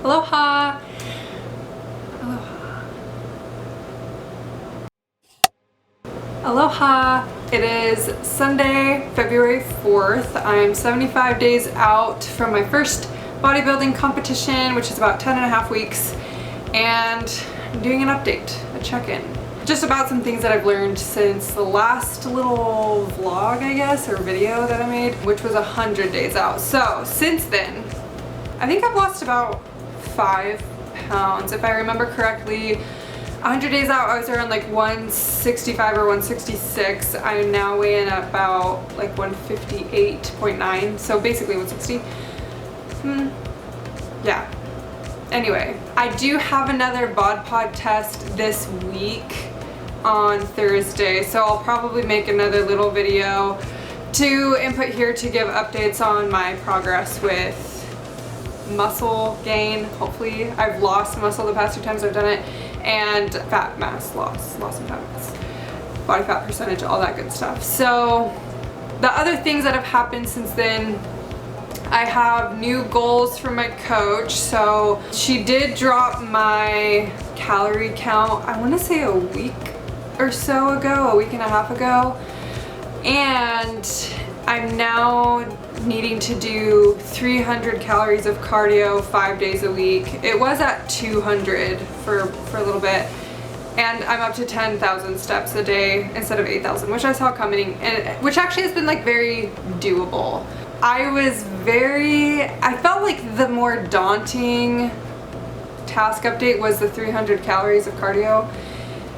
Aloha! Aloha. Aloha! It is Sunday, February 4th. I'm 75 days out from my first bodybuilding competition, which is about 10 and a half weeks, and I'm doing an update, a check-in. Just about some things that I've learned since the last little vlog, I guess, or video that I made, which was 100 days out. So since then, I think I've lost about 5 pounds. If I remember correctly, 100 days out, I was around like 165 or 166. I'm now weighing at about like 158.9, so basically 160. Yeah. Anyway, I do have another BodPod test this week on Thursday, so I'll probably make another little video to input here to give updates on my progress with muscle gain. Hopefully I've lost muscle the past 2 times I've done it, and fat mass loss in fat mass, body fat percentage, all that good stuff. So the other things that have happened since then, I have new goals from my coach. So she did drop my calorie count, I want to say a week or so ago, a week and a half ago, and I'm now needing to do 300 calories of cardio 5 days a week. It was at 200 for a little bit, and I'm up to 10,000 steps a day instead of 8,000, which I saw coming, and which actually has been like very doable. I felt like the more daunting task update was the 300 calories of cardio,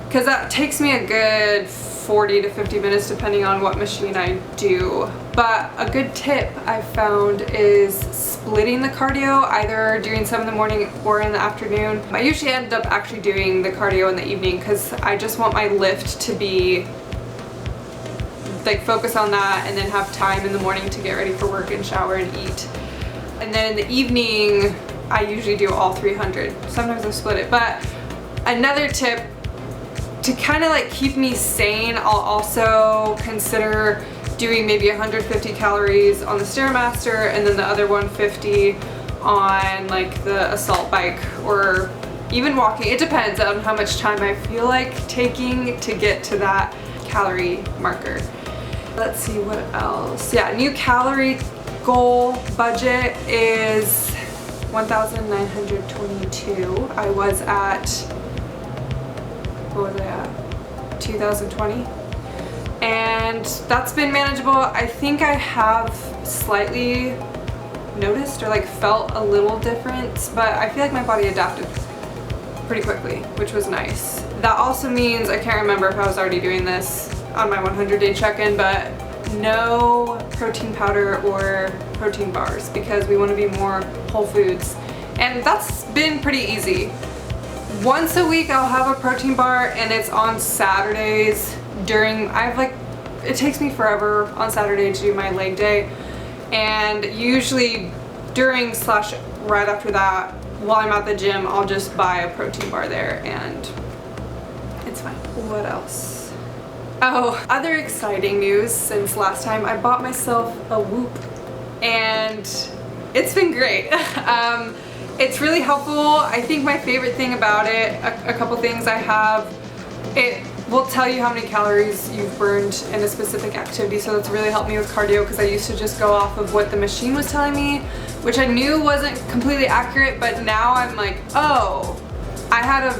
because that takes me a good 40 to 50 minutes depending on what machine I do. But a good tip I've found is splitting the cardio, either doing some in the morning or in the afternoon. I usually end up actually doing the cardio in the evening because I just want my lift to be like focus on that, and then have time in the morning to get ready for work and shower and eat. And then in the evening I usually do all 300. Sometimes I split it. But another tip to kind of like keep me sane, I'll also consider doing maybe 150 calories on the Stairmaster and then the other 150 on like the assault bike or even walking. It depends on how much time I feel like taking to get to that calorie marker. Let's see what else. Yeah, new calorie goal budget is 1,922. I was at, what was I at? 2020. And that's been manageable. I think I have slightly noticed or like felt a little difference, but I feel like my body adapted pretty quickly, which was nice. That also means, I can't remember if I was already doing this on my 100-day check-in, but no protein powder or protein bars, because we want to be more whole foods. And that's been pretty easy. Once a week I'll have a protein bar, and it's on Saturdays during, it takes me forever on Saturday to do my leg day, and usually during / right after that, while I'm at the gym, I'll just buy a protein bar there and it's fine. What else? Oh, other exciting news since last time, I bought myself a Whoop, and it's been great. It's really helpful. I think my favorite thing about it, a couple things I have, it will tell you how many calories you've burned in a specific activity, so that's really helped me with cardio, because I used to just go off of what the machine was telling me, which I knew wasn't completely accurate, but now I'm like, oh, I had a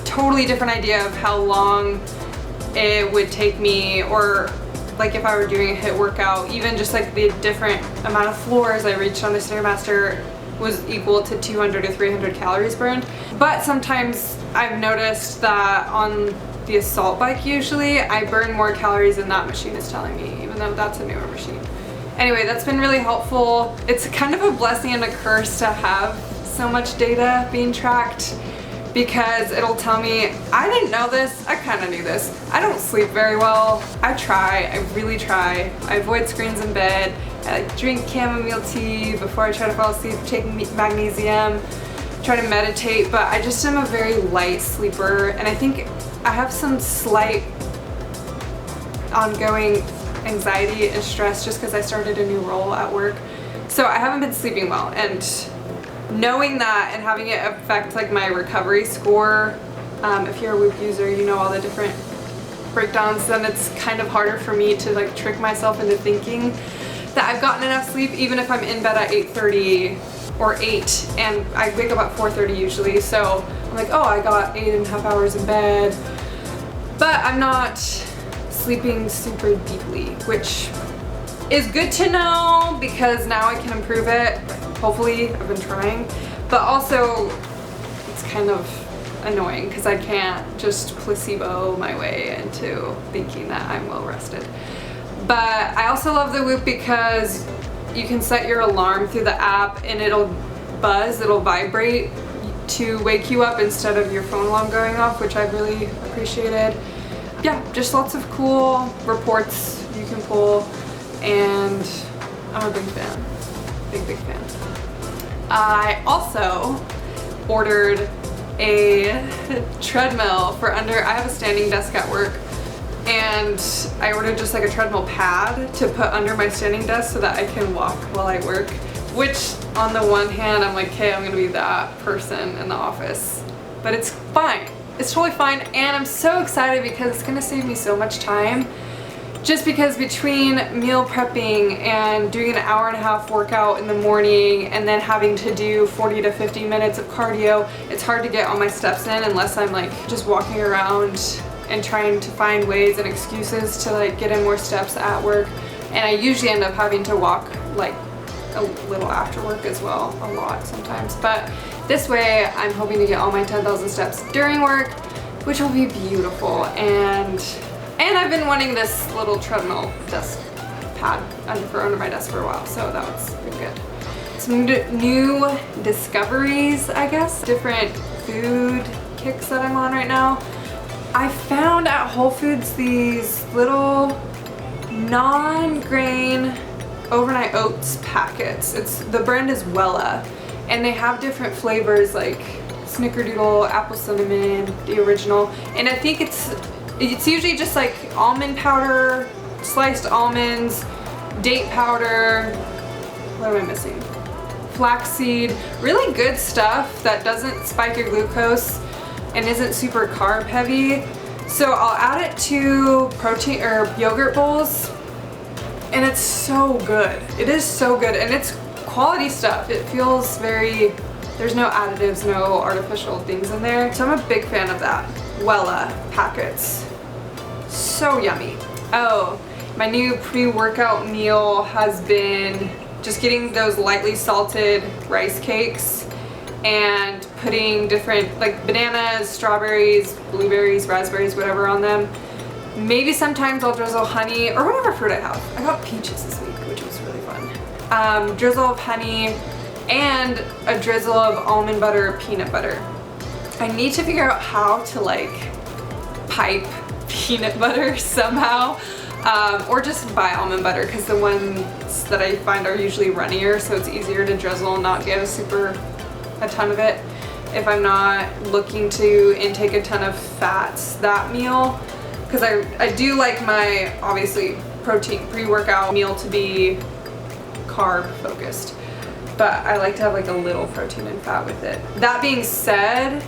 totally different idea of how long it would take me, or like if I were doing a HIIT workout, even just like the different amount of floors I reached on the Stairmaster was equal to 200 to 300 calories burned. But sometimes I've noticed that on the assault bike, usually I burn more calories than that machine is telling me, even though that's a newer machine. Anyway, that's been really helpful. It's kind of a blessing and a curse to have so much data being tracked, because it'll tell me, I didn't know this, I kind of knew this. I don't sleep very well. I try, I really try. I avoid screens in bed. I like drink chamomile tea before I try to fall asleep, take magnesium, try to meditate, but I just am a very light sleeper, and I think I have some slight ongoing anxiety and stress just because I started a new role at work. So I haven't been sleeping well, and knowing that and having it affect like my recovery score, if you're a Whoop user, you know all the different breakdowns, then it's kind of harder for me to like trick myself into thinking that I've gotten enough sleep, even if I'm in bed at 8:30 or 8, and I wake up at 4:30 usually, so I'm like, oh, I got 8.5 hours in bed, but I'm not sleeping super deeply, which is good to know because now I can improve it. Hopefully, I've been trying, but also it's kind of annoying because I can't just placebo my way into thinking that I'm well rested. But I also love the Whoop because you can set your alarm through the app and it'll buzz, it'll vibrate to wake you up instead of your phone alarm going off, which I really appreciated. Yeah, just lots of cool reports you can pull, and I'm a big fan. Big fan. I also ordered a treadmill for I have a standing desk at work, and I ordered just like a treadmill pad to put under my standing desk so that I can walk while I work, which on the one hand I'm like, okay, I'm gonna be that person in the office, but it's fine. It's totally fine, and I'm so excited because it's gonna save me so much time. Just because between meal prepping and doing an 1.5-hour workout in the morning and then having to do 40 to 50 minutes of cardio, it's hard to get all my steps in unless I'm like just walking around and trying to find ways and excuses to like get in more steps at work. And I usually end up having to walk like a little after work as well, a lot sometimes. But this way I'm hoping to get all my 10,000 steps during work, which will be beautiful. And I've been wanting this little treadmill desk pad under my desk for a while, so that's been good. Some new discoveries, I guess, different food kicks that I'm on right now. I found at Whole Foods these little non-grain overnight oats packets. The brand is Wella, and they have different flavors like snickerdoodle, apple cinnamon, the original, and I think it's usually just like almond powder, sliced almonds, date powder, what am I missing? Flaxseed, really good stuff that doesn't spike your glucose and isn't super carb heavy. So I'll add it to protein or yogurt bowls, and it's so good. It is so good, and it's quality stuff. It feels very, there's no additives, no artificial things in there. So I'm a big fan of that. Wella packets. So yummy. Oh, my new pre-workout meal has been just getting those lightly salted rice cakes and putting different like bananas, strawberries, blueberries, raspberries, whatever on them. Maybe sometimes I'll drizzle honey or whatever fruit I have. I got peaches this week, which was really fun. Drizzle of honey and a drizzle of almond butter or peanut butter. I need to figure out how to like pipe peanut butter somehow, or just buy almond butter because the ones that I find are usually runnier, so it's easier to drizzle and not get a ton of it if I'm not looking to intake a ton of fats that meal, because I do like my obviously protein pre-workout meal to be carb focused, but I like to have like a little protein and fat with it. That being said,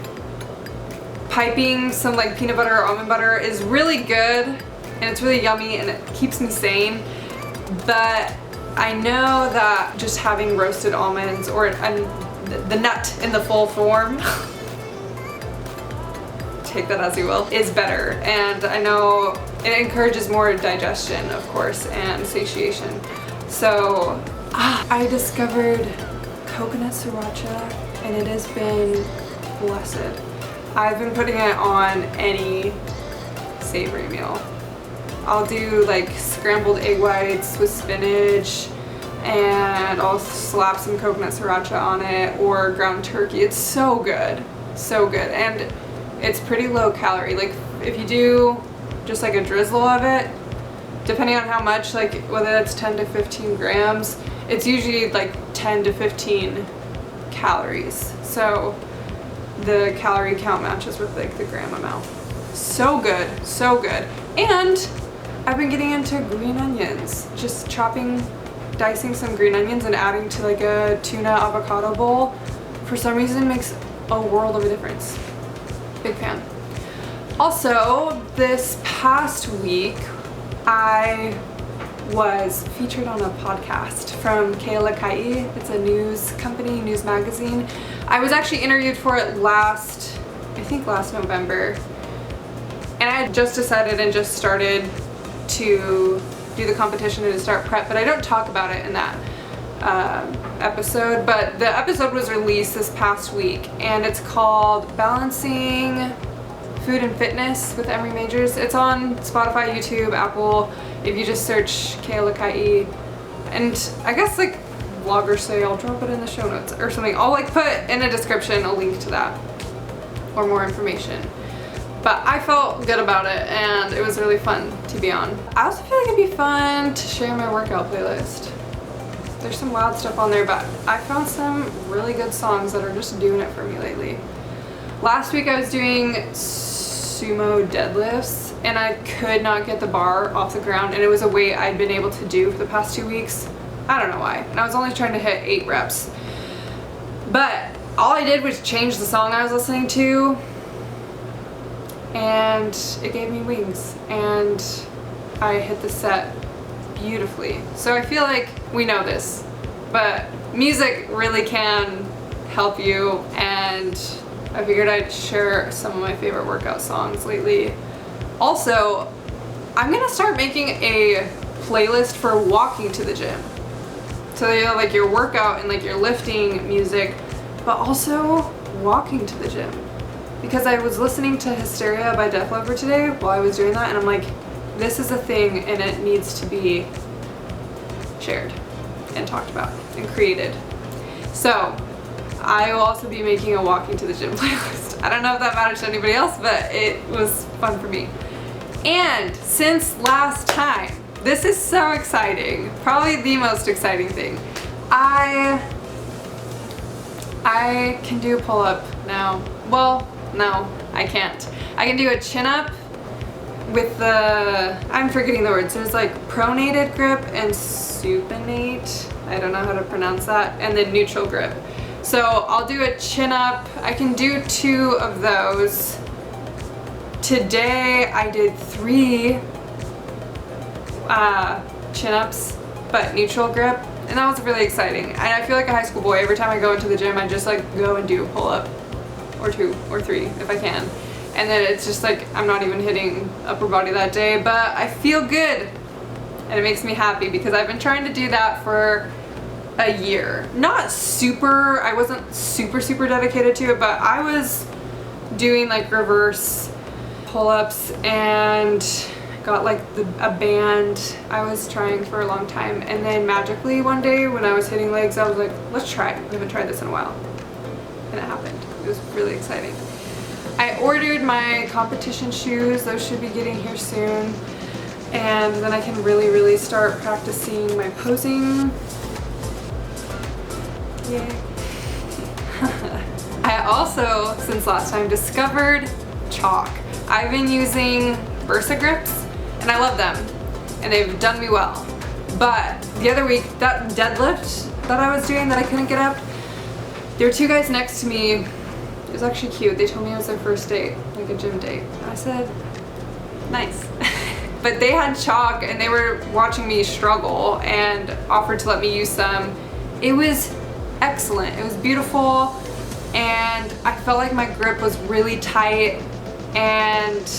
piping some like peanut butter or almond butter is really good, and it's really yummy, and it keeps me sane. But I know that just having roasted almonds or the nut in the full form, take that as you will, is better. And I know it encourages more digestion, of course, and satiation. So I discovered coconut sriracha, and it has been blessed. I've been putting it on any savory meal. I'll do like scrambled egg whites with spinach, and I'll slap some coconut sriracha on it, or ground turkey. It's so good, so good. And it's pretty low calorie. Like if you do just like a drizzle of it, depending on how much, like whether that's 10 to 15 grams, it's usually like 10 to 15 calories. So the calorie count matches with like the gram amount. So good, so good. And I've been getting into green onions, just dicing some green onions and adding to like a tuna avocado bowl. for some reason makes a world of a difference. Big fan. Also, this past week, I was featured on a podcast from Alaka'i. It's a news company, news magazine. I was actually interviewed for it last November. And I had just decided and just started to do the competition and to start prep, but I don't talk about it in that episode. But the episode was released this past week, and it's called Balancing Food and Fitness with Emarie Majors. It's on Spotify, YouTube, Apple. If you just search Alaka'i, and I guess like vloggers say, I'll drop it in the show notes or something. I'll like put in a description a link to that or more information. But I felt good about it, and it was really fun to be on. I also feel like it'd be fun to share my workout playlist. There's some wild stuff on there, but I found some really good songs that are just doing it for me lately. Last week I was doing sumo deadlifts, and I could not get the bar off the ground, and it was a weight I'd been able to do for the past 2 weeks. I don't know why. And I was only trying to hit 8 reps. But all I did was change the song I was listening to, and it gave me wings, and I hit the set beautifully. So I feel like we know this, but music really can help you, and I figured I'd share some of my favorite workout songs lately. Also, I'm gonna start making a playlist for walking to the gym. So you have like your workout and like your lifting music, but also walking to the gym. Because I was listening to Hysteria by Def Leppard today while I was doing that, and I'm like, this is a thing and it needs to be shared and talked about and created. So I will also be making a walking to the gym playlist. I don't know if that matters to anybody else, but it was fun for me. And since last time, this is so exciting, probably the most exciting thing. I can do a pull-up now. Well, no, I can't. I can do a chin-up with the, I'm forgetting the words. There's like pronated grip and supinate. I don't know how to pronounce that. And then neutral grip. So I'll do a chin-up. I can do 2 of those. Today I did 3 chin-ups, but neutral grip. And that was really exciting. And I feel like a high school boy. Every time I go into the gym, I just like go and do a pull-up. Or 2 or 3 if I can. And then it's just like I'm not even hitting upper body that day, but I feel good. And it makes me happy because I've been trying to do that for a year. Not super, I wasn't super dedicated to it, but I was doing like reverse pull-ups and got like a band I was trying for a long time. And then magically one day when I was hitting legs, I was like, let's try it. We haven't tried this in a while. And it happened. It was really exciting. I ordered my competition shoes. Those should be getting here soon. And then I can really start practicing my posing. Yay. I also, since last time, discovered chalk. I've been using Versa grips, and I love them. And they've done me well. But the other week, that deadlift that I was doing that I couldn't get up, there were 2 guys next to me. It was actually cute. They told me it was their first date, like a gym date. And I said, nice. But they had chalk and they were watching me struggle and offered to let me use some. It was excellent. It was beautiful, and I felt like my grip was really tight, and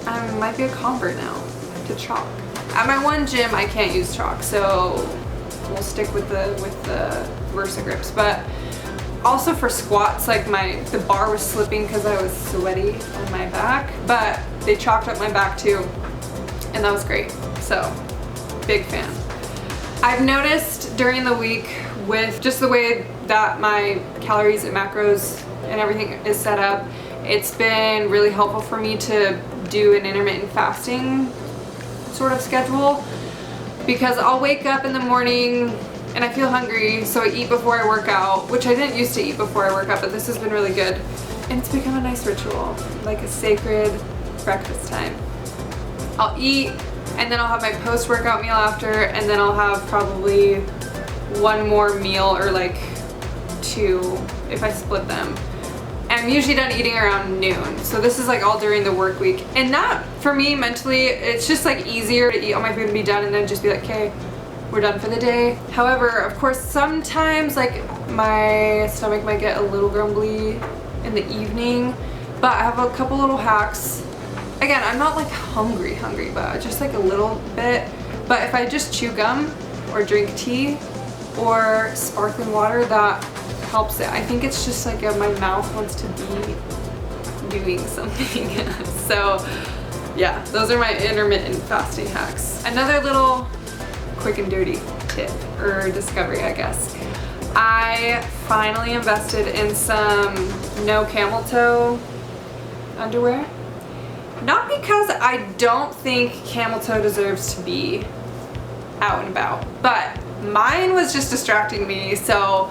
I might be a convert now to chalk. At my one gym, I can't use chalk, so we'll stick with the Versa grips. But also for squats, like the bar was slipping because I was sweaty on my back, but they chalked up my back too, and that was great. So, big fan. I've noticed during the week with just the way that my calories and macros and everything is set up, it's been really helpful for me to do an intermittent fasting sort of schedule, because I'll wake up in the morning and I feel hungry, so I eat before I work out, which I didn't used to eat before I work out, but this has been really good. And it's become a nice ritual, like a sacred breakfast time. I'll eat, and then I'll have my post-workout meal after, and then I'll have probably one more meal or like 2 if I split them. And I'm usually done eating around noon. So this is like all during the work week. And that, for me, mentally, it's just like easier to eat all my food and be done and then just be like, okay, we're done for the day. However, of course, sometimes like my stomach might get a little grumbly in the evening, but I have a couple little hacks. Again, I'm not like hungry, but just like a little bit. But if I just chew gum or drink tea or sparkling water, that helps it. I think it's just like my mouth wants to be doing something. So yeah, those are my intermittent fasting hacks. Another little quick and dirty tip or discovery, I guess. I finally invested in some no Cameltoe underwear. Not because I don't think Cameltoe deserves to be out and about, but mine was just distracting me. So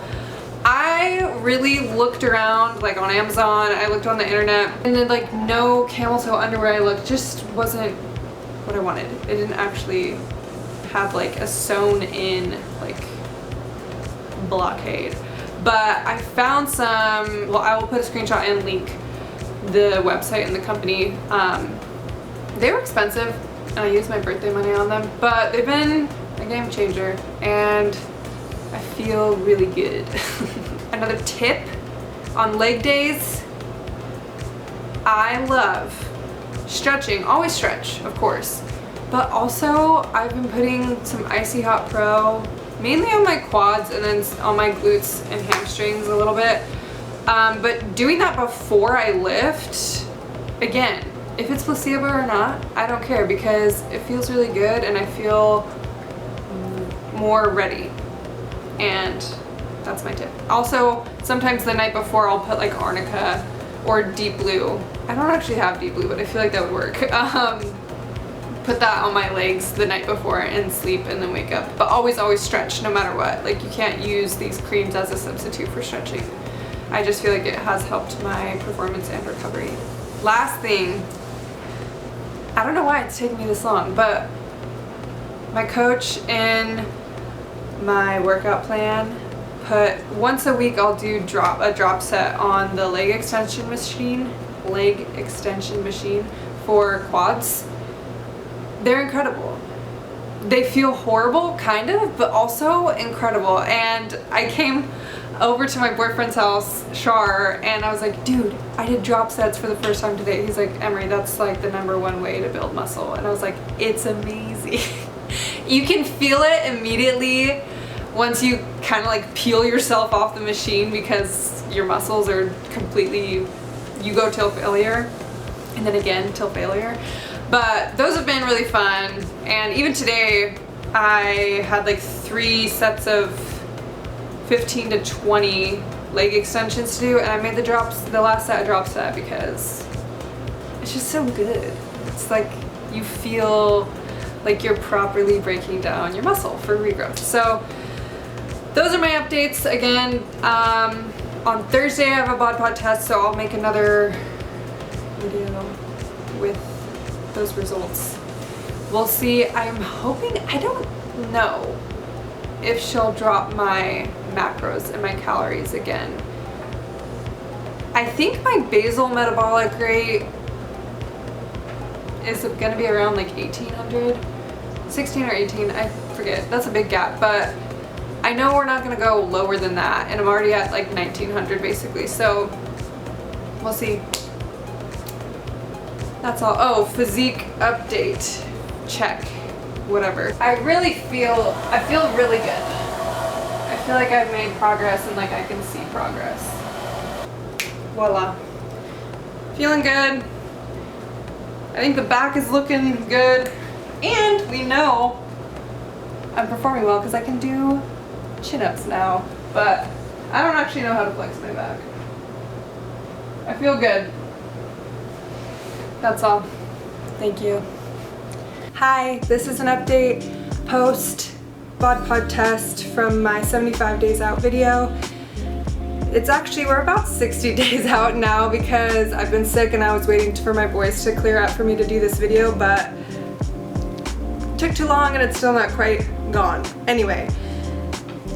I really looked around like on Amazon, I looked on the internet, and then like no Cameltoe underwear I looked just wasn't what I wanted. It didn't actually have like a sewn in like blockade. But I found some, well, I will put a screenshot and link the website and the company. They were expensive and I used my birthday money on them, but they've been a game changer and I feel really good. Another tip on leg days, I love stretching. Always stretch, of course, but also I've been putting some Icy Hot Pro mainly on my quads and then on my glutes and hamstrings a little bit. But doing that before I lift, again, if it's placebo or not, I don't care because it feels really good and I feel more ready. And that's my tip. Also, sometimes the night before I'll put like arnica or deep blue. I don't actually have deep blue, but I feel like that would work. Put that on my legs the night before and sleep and then wake up. But always stretch no matter what. Like you can't use these creams as a substitute for stretching. I just feel like it has helped my performance and recovery. Last thing, I don't know why it's taking me this long, but my coach in my workout plan put once a week I'll do a drop set on the leg extension machine for quads. They're incredible. They feel horrible, kind of, but also incredible. And I came over to my boyfriend's house, Shar, and I was like, dude, I did drop sets for the first time today. He's like, Emarie, that's like the #1 way to build muscle. And I was like, it's amazing. You can feel it immediately once you kind of like peel yourself off the machine because your muscles are completely, you go till failure and then again till failure. But those have been really fun. And even today I had like 3 sets of 15 to 20 leg extensions to do, and I made the last set a drop set because it's just so good. It's like you feel like you're properly breaking down your muscle for regrowth. So those are my updates. Again, on Thursday I have a BodPod test, so I'll make another video with those results. We'll see. I'm hoping, I don't know if she'll drop my macros and my calories again. I think my basal metabolic rate is gonna be around like 1800, 16 or 18, I forget. That's a big gap, but I know we're not gonna go lower than that, and I'm already at like 1900 basically, so we'll see. That's all. Oh, physique update. Check. Whatever. I feel really good. I feel like I've made progress and like I can see progress. Voila. Feeling good. I think the back is looking good. And we know I'm performing well because I can do chin-ups now. But I don't actually know how to flex my back. I feel good. That's all. Thank you. Hi, this is an update post BodPod test from my 75 days out video. It's actually, we're about 60 days out now because I've been sick and I was waiting for my voice to clear up for me to do this video, but it took too long and it's still not quite gone. Anyway,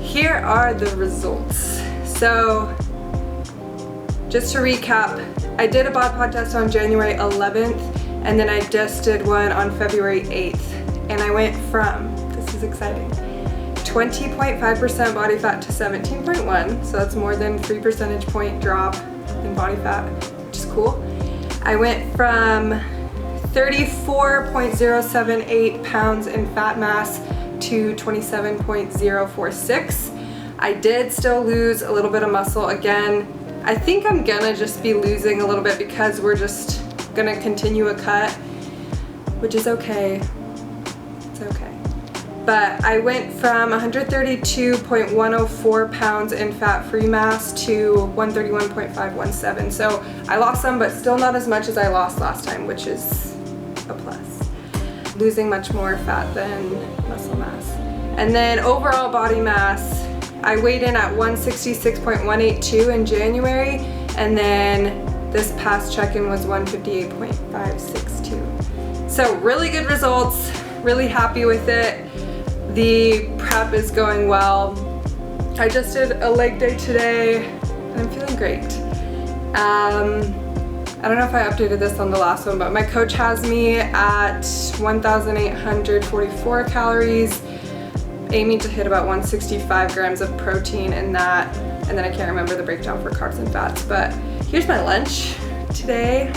here are the results. So just to recap, I did a BodPod test on January 11th, and then I just did one on February 8th. And I went from, this is exciting, 20.5% body fat to 17.1, so that's more than 3 percentage point drop in body fat, which is cool. I went from 34.078 pounds in fat mass to 27.046. I did still lose a little bit of muscle. Again, I think I'm gonna just be losing a little bit because we're just gonna continue a cut, which is okay. It's okay. But I went from 132.104 pounds in fat-free mass to 131.517. So I lost some, but still not as much as I lost last time, which is a plus. Losing much more fat than muscle mass. And then overall body mass, I weighed in at 166.182 in January, and then this past check-in was 158.562. So really good results, really happy with it. The prep is going well. I just did a leg day today, and I'm feeling great. I don't know if I updated this on the last one, but my coach has me at 1,844 calories, aiming to hit about 165 grams of protein in that, and then I can't remember the breakdown for carbs and fats, but here's my lunch today.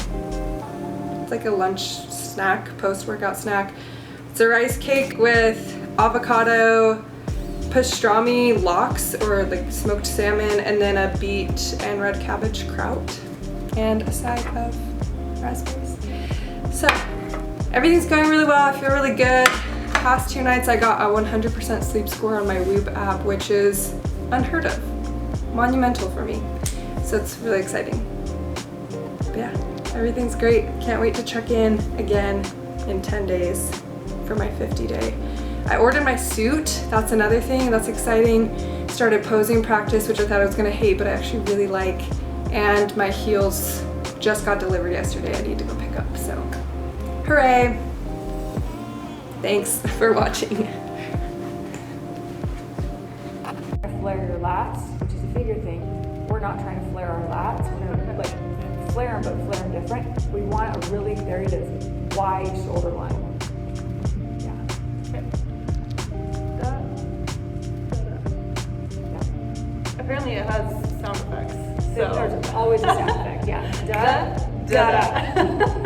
It's like a lunch snack, post-workout snack. It's a rice cake with avocado, pastrami lox, or like smoked salmon, and then a beet and red cabbage kraut, and a side of raspberries. So everything's going really well. I feel really good. Past 2 nights I got a 100% sleep score on my Whoop app, which is unheard of, monumental for me. So it's really exciting. But yeah, everything's great. Can't wait to check in again in 10 days for my 50 day. I ordered my suit. That's another thing that's exciting. Started posing practice, which I thought I was gonna hate, but I actually really like. And my heels just got delivered yesterday. I need to go pick up, so hooray. Thanks for watching. Flare your lats, which is a figure thing. We're not trying to flare our lats. We're gonna like flare them, but flare them different. We want a really, there it is, wide shoulder line. Yeah. Okay. Apparently it has sound effects. So there's always a sound effect. Yeah. Da da da.